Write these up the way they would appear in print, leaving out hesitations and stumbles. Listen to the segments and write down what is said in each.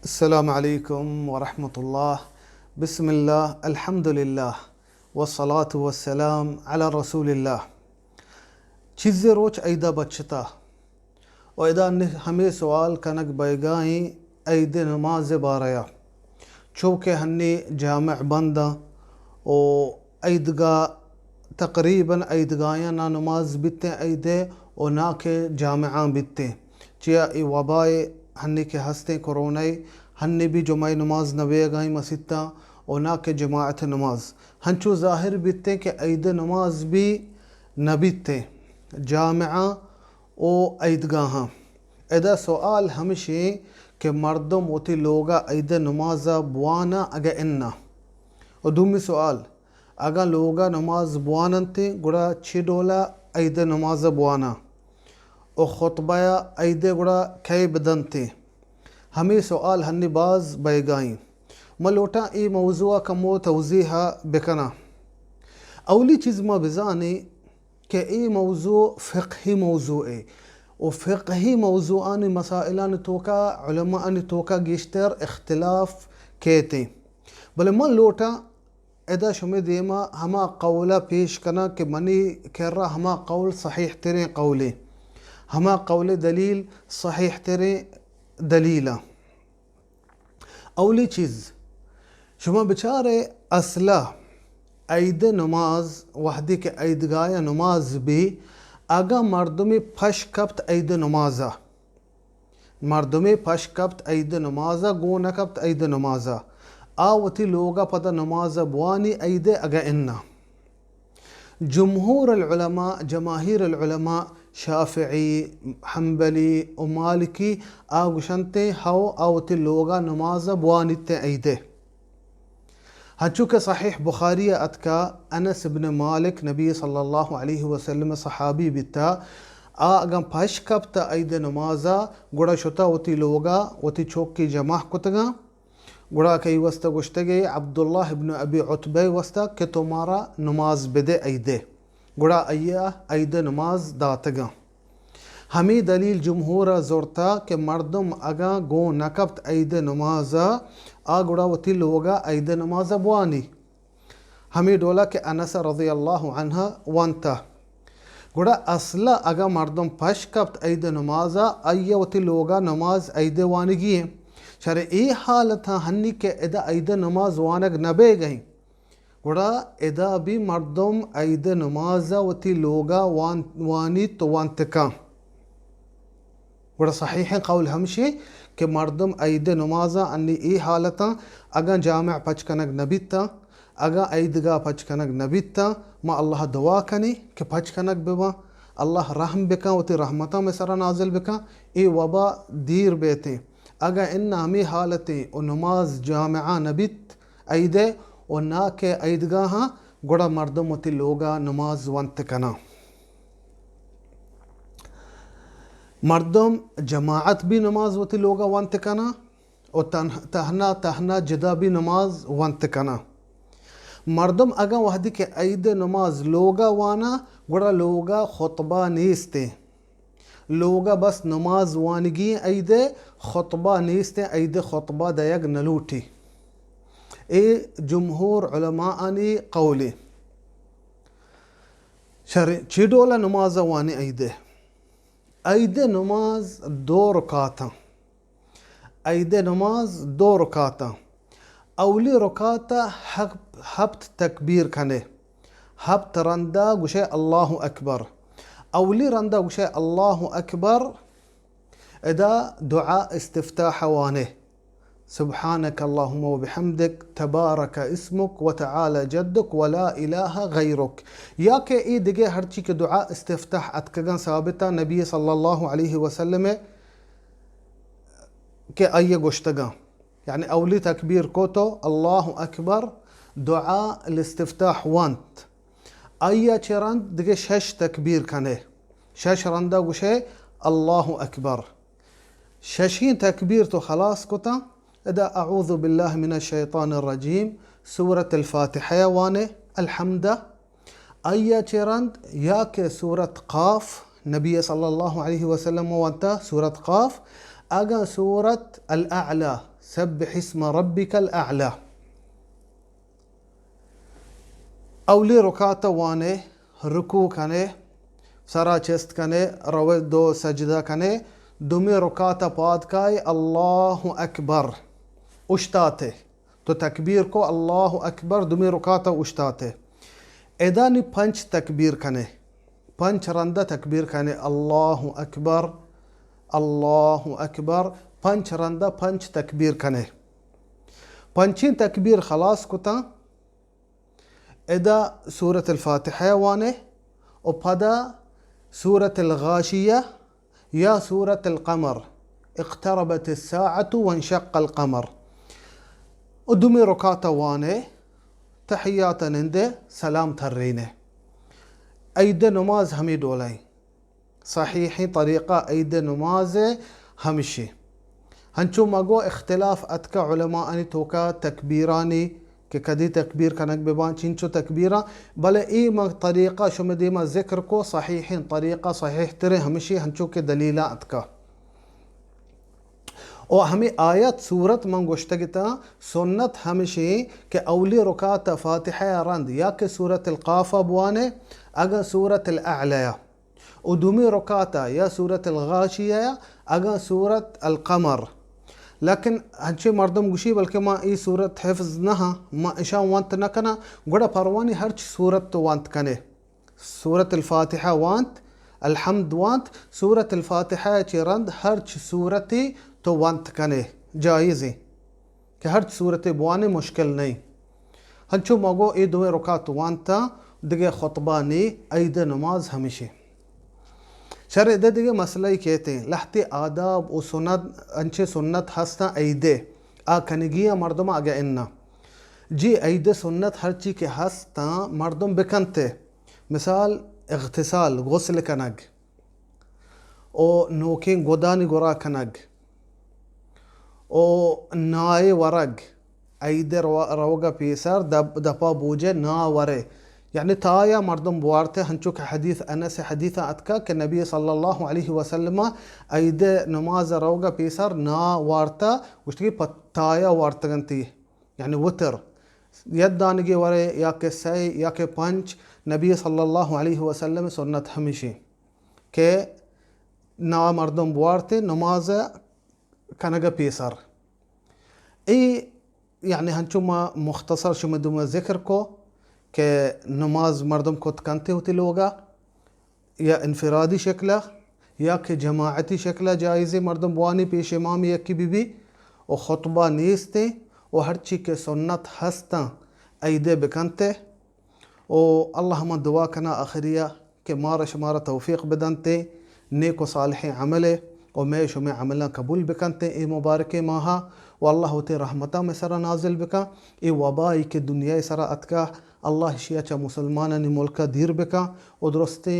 السلام عليكم ورحمة الله. بسم الله، الحمد لله والصلاة والسلام على رسول الله. چیزیں روچ ایدہ بچتا و ایدہ ہمیں سوال کنک بیگائیں اید نماز باریا چونکہ ہنی جامع بندہ و ایدگاہ تقریباً ایدگاہیں نہ نماز بیتے ایدے و نہ کہ جامعان بیتے چیا ای وبائے ہنی کے ہستے کورونائی ہنی بھی جمعہ نماز نوے گائیں مسیطہ و نہ کہ جماعت نماز ہنچو ظاہر بیتے کہ عید نماز بھی نبیتے جامعہ و عیدگاہاں. ایدہ سوال ہمشی کہ مردم وتی لوگا عید نمازا بوانا اگا اننا و دومی سوال اگا لوگا نماز بواننتے گڑا چھ ڈولا عید نمازا بوانا و خطبہ عید گڑا کئی بدنتے ہمیں سوال ہنی باز بیگائیں ملوٹا ای موضوع کمو توضیحہ بکنا. اولی چیز ما بزانی کہ ای موضوع فقہی موضوع ہے و فقہی موضوعان مسائلان توکا علماء توکا گیشتر اختلاف کہتے بلے من لوٹا ادا شمی دیما ہما قولہ پیش کنا کہ منی کہہ رہا ہما قول صحیح ترین قولے ہما قول دلیل صحیح ترین دلیلہ. اولی چیز شما بچارے اصلہ عید نماز وحدی کے عیدگاہ نماز بھی اگا مردمی پش کبت عید نمازا مردمی پش کبت عید نمازا گو نکبت عید نمازا آوتی لوگا پتا نمازا بوانی عید اگا اننا. جمہور العلماء جماہیر العلماء شافعی حنبلی و مالکی آگوشنتے ہاو آوتی لوگا نمازا بوانیتے عیدے ہنچو کہ صحیح بخاری اتکا انس بن مالک نبی صلی اللہ علیہ وسلم صحابی بیتا آگا پش کبتا عید نمازا گڑا شتا وتی لوگا وتی چوکی جمع کتگا گڑا کئی وستا گشتگے عبداللہ ابن ابی عتبہ وستا کہ تمہارا نماز بدے عیدے گڑا ایہ عید نماز داتگا. ہمیں دلیل جمہور زورتا کہ مردم اگا گو نکبت عید نمازا گڑا وتی لوگا عید نمازا بوانی ہمیں ڈولا کہ انس رضی اللہ عنہ وانتا گڑا اصلا اگا مردم پش کبت عید نمازا ایہ وتی لوگا نماز عید وانگی ہیں شرع ای حالتا ہنی کہ ادا عید نماز وانگ نبے گئیں گڑا ادا بھی مردم عید نمازا وتی لوگا وانی تو وانتکا گڑا صحیح قول ہمشی کہ مردم عید نمازا انی ای حالتا اگا جامع پچکنگ نبیتا اگا عیدگاہ پچکنگ نبیتا ما اللہ دعا کنی کہ پچکنگ ببا اللہ رحم بکا وتی رحمتا میں سر نازل بکا ای وبا دیر بیتے اگا ان ہمیں حالتیں و نماز جامعہ نبیت عیدے و نا کہ عیدگاہاں گڑا مردم وتی لوگا نماز وانتکنا. مردم جماعت بھی نماز وتی لوگا وانتکنا و تہنا جدا بھی نماز وانتکنا. مردم اگا وحدی کہ عید نماز لوگا وانا گڑا لوگا خطبہ نیستے لوگا بس نماز وانگی عید خطبہ نیستے عید خطبہ دیگ نلوٹی. اے جمہور علماءانی قولی چھ ڈولا نماز وانی عید نماز دو رکاتا عید نماز دو رکاتا. اولی رکاتا ہفت تکبیر کھنے ہفت رندہ گوشے اللہ اکبر اولی رندہ گوشے اللہ اکبر ادا دعا استفتاح وانے سبحانک اللہم و بحمدک تبارک اسمک و تعالی جدک ولا الہ غیرک یا کہ ای دگے ہرچی کے دعا استفتاح اتکگن ثابتا نبی صلی اللہ علیہ وسلم کہ آئیے گوشتگا یعنی اولی تکبیر کو تو اللہ اکبر دعا الاستفتاح وانت آئیے چرند دگے شش تکبیر کنے شش رندہ گوشے اللہ اکبر ششین تکبیر تو خلاص کتا ادا اعوذ باللہ من الشیطان الرجیم سورة الفاتحہ وانے الحمدہ آئیے چرند یا کہ سورة قاف نبی صلی اللہ علیہ وسلم وانتا سورة قاف اگا سورة الأعلى سبح اسم ربك الأعلى. اولی رکعت وانے رکوع کنے سرا چست کنے رو دو سجدہ کنے دومی رکعت پاد کائے اللہ اکبر اشتاتے تو تکبیر کو اللہ اکبر دومی رکعت اشتاتے. ادانی پنچ تکبیر کنے پنچ رندہ تکبیر کنے اللہ اکبر پنچ رندہ پنچ تکبیر کنے. پنچین تکبیر خلاص کتا ادا سورة الفاتحة وانے و پدا سورة الغاشية یا سورة القمر اقتربت الساعة وانشق القمر. ودومی رکعت وانے تحیات نندے سلام تھررینے. عید نماز ہمیں ڈولائیں صحیحی طریقہ عید نماز ہمشی. ہنچو مگو اختلاف اتکا علماء انی توکا تکبیرانی کہ کدی تکبیر کنک ببان چنچو تکبیرہ بلے ایمہ طریقہ شمدیمہ ذکر کو صحیحی طریقہ صحیح ترے ہمشی ہنچو کے دلیلہ اتکا. اور ہمیں آیت سورت من گوشتگتا سنت ہمشی کہ اولی رکعت فاتحہ رند یا کہ سورت القاف بوانے اگا سورت الاعلیٰ و دومی رکعت یا سورت الغاشیہ اگا سورت القمر. لیکن ہنچے مردم گوشی بلکہ ما ای سورت حفظ نہا ما اشان وانت نکنا گوڑا پروانی ہرچ سورت تو وانت کنے. سورت الفاتحہ وانت الحمد وانت سورت الفاتحہ چی رند ہرچ سورتی تو وانت کنے جائزی کہ ہرچ سورتی بوانے مشکل نہیں. ہنچو مگو ای دوے رکعت وانتا دیگے خطبہ نی عید نماز ہمیشہ. شرع دے دیگے مسئلہ ہی کہتے ہیں لحتی آداب و سنت انچے سنت ہستا عیدے کنگیاں مردم آگا اننا جی عید سنت ہرچی کے ہستا مردم بکنتے. مثال اغتسال غسل کنگ او نوکین گودانی گورا کنگ او نائے ورگ عید روگا پیسر دپا بوجے نا ورے یعنی تایا مردم بوارتے. ہنچو کہ حدیث انس حدیث اتکا کہ نبی صلی اللہ علیہ وسلم عید نماز روگا پیسر نا وارتا گوشتگی پتایا وارتگنتی یعنی وطر ید دانگی ورے یا کہ سی یا کہ پنچ نبی صلی اللہ علیہ وسلم سنت ہمیشی کہ نا مردم بوارتے نماز کنگا پیسر. ای یعنی ہنچو ما مختصر شمدوم ذکر کو کہ نماز مردم کو تکنتے ہوتی لوگا یا انفرادی شکلہ یا کہ جماعتی شکلہ جائزی مردم بوانی پیش امامی یکی بی و خطبہ نیستے و ہر چی کے سنت ہستا عیدے بکنتے. و اللہ ہم دعا کنا آخریہ کہ مارا شمارا توفیق بدنتے نیک و صالح عملے و میں شمع عملہ قبول بکنتے ای مبارک ماہا و اللہ ہوتے رحمتہ میں سرا نازل بکا ای وبائی کے دنیا سرا اتکا اللہ شیعہ چا مسلمانانی ملکہ دیر بکا و درستے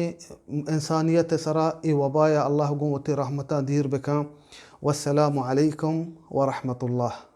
انسانیت سرا ای وبائی اللہ گو ہوتے رحمتہ دیر بکا. والسلام علیکم ورحمۃ اللہ.